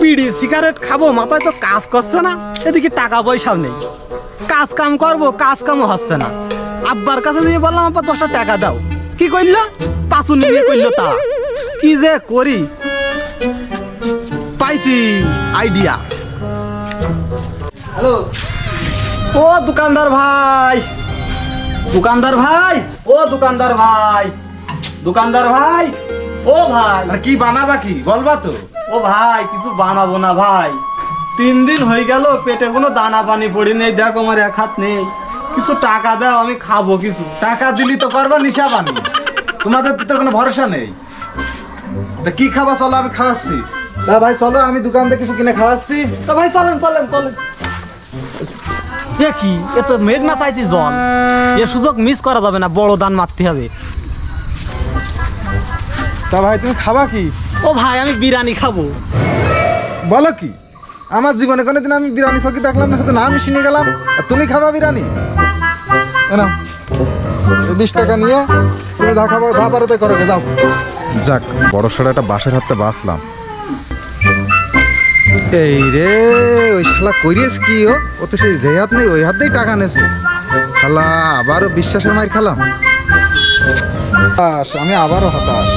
বিড়ি সিগারেট খাবো, মাথায় তো কাজ করছে না, এদিকে টাকা পয়সাও নেই। কাজ কাম করবো, কাজ কামও হচ্ছে না। আব্বার কাছে দিয়ে বললাম আব্বা 10টা টাকা দাও, কি করলো? পাঁচু নিয়ে করলো তারা। কি যে করি, পাইছি আইডিয়া। হ্যালো, ও দোকানদার ভাই, দোকানদার ভাই, ও দোকানদার ভাই, দোকানদার ভাই, ও ভাই। আর কি বানাবা, কি বলবা তো? ও ভাই কিছু বানাবো না ভাই, 3 দিন হয়ে গেল পেটে কোনো দানা পানি পড়ি নেই, দেখো আমার এক হাত নেই। কিছু টাকা দাও, আমি খাবো কিছু। টাকা দিলি তো করবা নিশা বানি, তোমাদের তো কোনো ভরসা নেই। তা কি খাবা, চলো আমি খাওয়াচ্ছি। তা ভাই চলো, আমি দোকান থেকে কিছু কিনে খাওয়াচ্ছি। তা ভাই চলেন চলেন চলেন। এ কি, এ তো মেঘ না চাইছি জল, এ সুযোগ মিস করা যাবে না, বড় দান মারতে হবে। তা ভাই তুমি খাবা কি? ও ভাই আমি বিরিয়ানি খাবো। বলো কি, আমার জীবনে কোনোদিন আমি বিরিয়ানি চকি দেখলাম না, শুধু নাম শুনে গেলাম। আর তুমি খাবা বিরিয়ানি? নাও 20 টাকা নিয়ে তুমি যা খাবো যা পারো তাই করো, যাও। যাক, বড় সড়ো একটা বাসের হাতে বাঁচলাম। এই রে, ওই শালা করিস কি? ও তো সেই যে হাত নেই ওই হাত দিয়েই টাকা নেছে। শালা আবারও বিশ্বাসের মার খেলাম। আমি আবারও হতাশ।